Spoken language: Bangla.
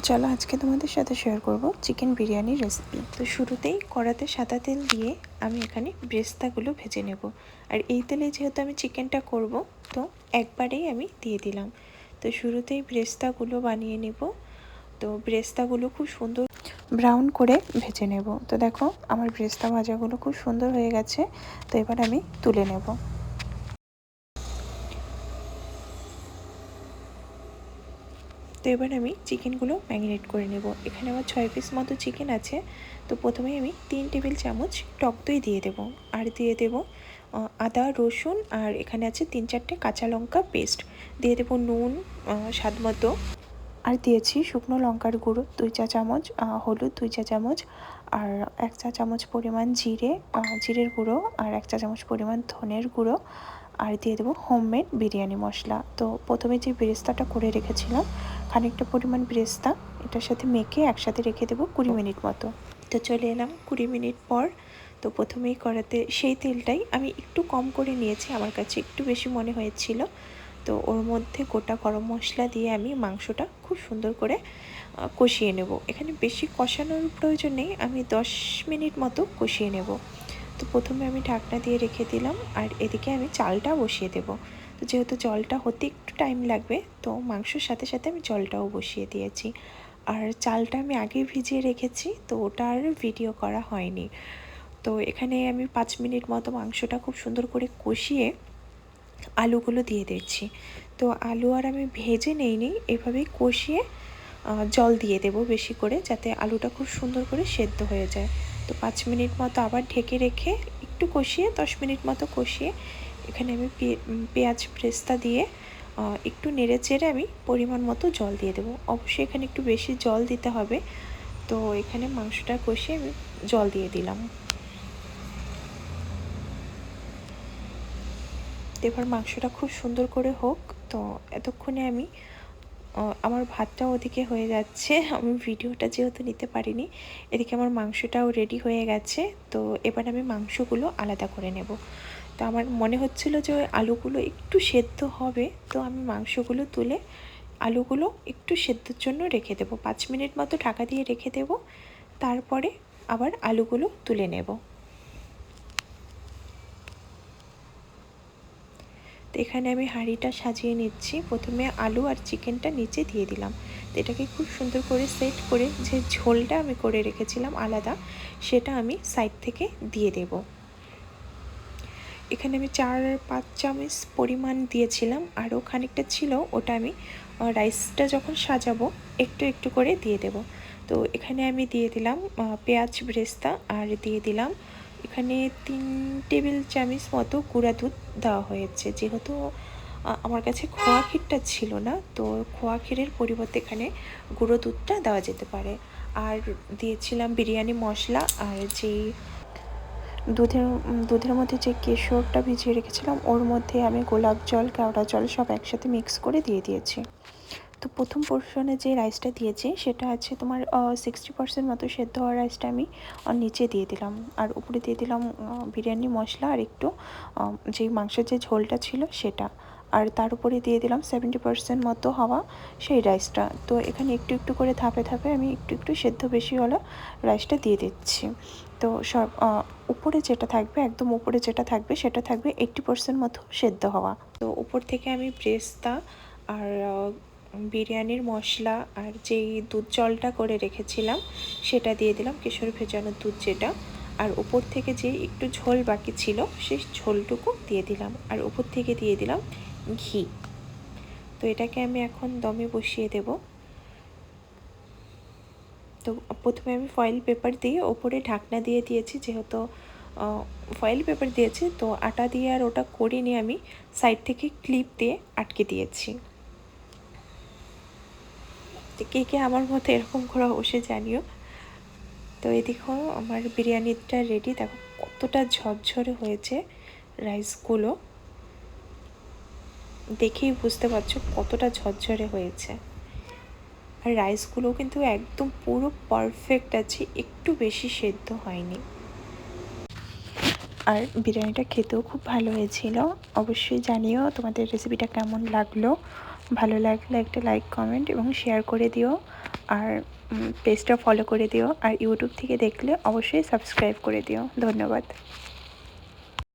চলো আজকে তোমাদের সাথে শেয়ার করব চিকেন বিরিয়ানির রেসিপি। তো শুরুতেই কড়াতে সাদা তেল দিয়ে আমি এখানে ব্রেস্তাগুলো ভেজে নেব। আর এই তেলে যেহেতু আমি চিকেনটা করব, তো একবারেই আমি দিয়ে দিলাম। তো শুরুতেই ব্রেস্তাগুলো বানিয়ে নেব। তো ব্রেস্তাগুলো খুব সুন্দর ব্রাউন করে ভেজে নেব। তো দেখো আমার ব্রেস্তা ভাজাগুলো খুব সুন্দর হয়ে গেছে। তো এবার আমি তুলে নেব। তো এবার আমি চিকেনগুলো ম্যারিনেট করে নেব। এখানে আমার 6 পিস মতো চিকেন আছে। তো প্রথমেই আমি 3 টেবিল চামচ টক দই দিয়ে দেব। আর দিয়ে দেব আদা রসুন, আর এখানে আছে 3-4টে কাঁচা লঙ্কা পেস্ট। দিয়ে দেব নুন স্বাদ মতো। আর দিয়েছি শুকনো লঙ্কার গুঁড়ো 2 চা চামচ, হলুদ 2 চা চামচ, আর 1 চা চামচ পরিমাণ জিরের গুঁড়ো, আর 1 চা চামচ পরিমাণ ধনের গুঁড়ো, আর দিয়ে দেবো হোমমেড বিরিয়ানি মশলা। তো প্রথমে যে বেরেস্তাটা করে রেখেছিলাম, খানিকটা পরিমাণ বেরেস্তা এটার সাথে মেখে একসাথে রেখে দেবো 20 মিনিট মতো। তো চলে এলাম 20 মিনিট পর। তো প্রথমেই কড়াতে সেই তেলটাই আমি একটু কম করে নিয়েছি, আমার কাছে একটু বেশি মনে হয়েছিল। তো ওর মধ্যে গোটা গরম মশলা দিয়ে আমি মাংসটা খুব সুন্দর করে কষিয়ে নেব। এখানে বেশি কষানোর প্রয়োজন নেই, আমি 10 মিনিট মতো কষিয়ে নেব। তো প্রথমে আমি ঢাকনা দিয়ে রেখে দিলাম, আর এদিকে আমি চালটা বসিয়ে দেব। তো যেহেতু জলটা হতে একটু টাইম লাগবে, তো মাংসর সাথে সাথে আমি জলটাও বসিয়ে দিয়েছি। আর চালটা আমি আগেই ভিজিয়ে রেখেছি, তো ওটা আর ভিডিও করা হয়নি। তো এখানে আমি 5 মিনিট মতো মাংসটা খুব সুন্দর করে কষিয়ে আলুগুলো দিয়ে দিচ্ছি। তো আলু আর আমি ভেজে নেইনি, এভাবেই কষিয়ে জল দিয়ে দেব বেশি করে, যাতে আলুটা খুব সুন্দর করে সেদ্ধ হয়ে যায়। তো 5 মিনিট মতো আবার ঢেকে রেখে একটু কষিয়ে 10 মিনিট মতো কষিয়ে এখানে আমি পেঁয়াজ ব্রেস্তা দিয়ে একটু নেড়ে চেড়ে আমি পরিমাণ মতো জল দিয়ে দেবো। অবশ্যই এখানে একটু বেশি জল দিতে হবে। তো এখানে মাংসটা কষিয়ে আমি জল দিয়ে দিলাম। এবার মাংসটা খুব সুন্দর করে হোক। তো এতক্ষণে আমি আমার ভাতটাও ওদিকে হয়ে যাচ্ছে, আমি ভিডিওটা যেহেতু নিতে পারিনি। এদিকে আমার মাংসটাও রেডি হয়ে গেছে। তো এবার আমি মাংসগুলো আলাদা করে নেব। তো আমার মনে হচ্ছিল যে ওই আলুগুলো একটু সেদ্ধ হবে, তো আমি মাংসগুলো তুলে আলুগুলো একটু সেদ্ধর জন্য রেখে দেবো। 5 মিনিট মতো ঢাকা দিয়ে রেখে দেব, তারপরে আবার আলুগুলো তুলে নেব। তো এখানে আমি হাঁড়িটা সাজিয়ে নিচ্ছি। প্রথমে আলু আর চিকেনটা নিচে দিয়ে দিলাম। তো এটাকে খুব সুন্দর করে সেট করে যে ঝোলটা আমি করে রেখেছিলাম আলাদা, সেটা আমি সাইড থেকে দিয়ে দেব। এখানে আমি 4-5 চামচ পরিমাণ দিয়েছিলাম, আরও খানিকটা ছিল, ওটা আমি রাইসটা যখন সাজাবো একটু একটু করে দিয়ে দেব। তো এখানে আমি দিয়ে দিলাম পেঁয়াজ ব্রেস্তা, আর দিয়ে দিলাম এখানে 3 টেবিল চামচ মতো গুঁড়া দুধ দেওয়া হয়েছে। যেহেতু আমার কাছে খোয়া ক্ষীরটা ছিল না, তো খোয়া ক্ষীরের পরিবর্তে এখানে গুঁড়ো দুধটা দেওয়া যেতে পারে। আর দিয়েছিলাম বিরিয়ানি মশলা, আর যেই দুধের মধ্যে যে কেশরটা ভিজিয়ে রেখেছিলাম, ওর মধ্যে আমি গোলাপ জল কেওড়া জল সব একসাথে মিক্স করে দিয়ে দিয়েছি। তো প্রথম পোর্শনে যে রাইসটা দিয়েছি সেটা আছে তোমার 60% মতো সেদ্ধ হওয়া রাইসটা আমি নিচে দিয়ে দিলাম। আর উপরে দিয়ে দিলাম বিরিয়ানি মশলা, আর একটু যেই মাংসের যে ঝোলটা ছিল সেটা। আর তার উপরে দিয়ে দিলাম 70% মতো হওয়া সেই রাইসটা। তো এখানে একটু একটু করে ধাপে ধাপে আমি একটু একটু সেদ্ধ বেশি হলে রাইসটা দিয়ে দিচ্ছি। তো সব উপরে যেটা থাকবে, একদম উপরে যেটা থাকবে সেটা থাকবে 80% মতো সেদ্ধ হওয়া। তো উপর থেকে আমি ব্রেস্তা আর বিরিয়ানির মশলা আর যেই দুধ জলটা করে রেখেছিলাম সেটা দিয়ে দিলাম, কেশর ভেজানো দুধ যেটা। আর উপর থেকে যে একটু ঝোল বাকি ছিল সেই ঝোলটুকু দিয়ে দিলাম, আর উপর থেকে দিয়ে দিলাম ঘি। তো এটাকে আমি এখন দমে বসিয়ে দেব। তো প্রথমে আমি ফয়েল পেপার দিয়ে ওপরে ঢাকনা দিয়ে দিয়েছি, যেহেতু ফয়েল পেপার দিয়েছি তো আটা দিয়ে আর ওটা করিনি, আমি সাইড থেকে ক্লিপ দিয়ে আটকে দিয়েছি। কে কে আমার মতো এরকম করে অবশ্যই জানিও। তো এই দেখো আমার বিরিয়ানিটা রেডি। দেখো কতটা ঝরঝরে হয়েছে রাইসগুলো, দেখেই বুঝতে পারছো কতটা ঝরঝরে হয়েছে। আর রাইসগুলো কিন্তু একদম পুরো পারফেক্ট আছে, একটু বেশি সেদ্ধ হয়নি। আর বিরিয়ানিটা খেতেও খুব ভালো হয়েছিল। অবশ্যই জানিও তোমাদের রেসিপিটা কেমন লাগলো। ভালো লাগলে একটা লাইক কমেন্ট এবং শেয়ার করে দিও, আর পেজটা ফলো করে দিও, আর ইউটিউব থেকে দেখলে অবশ্যই সাবস্ক্রাইব করে দিও। ধন্যবাদ।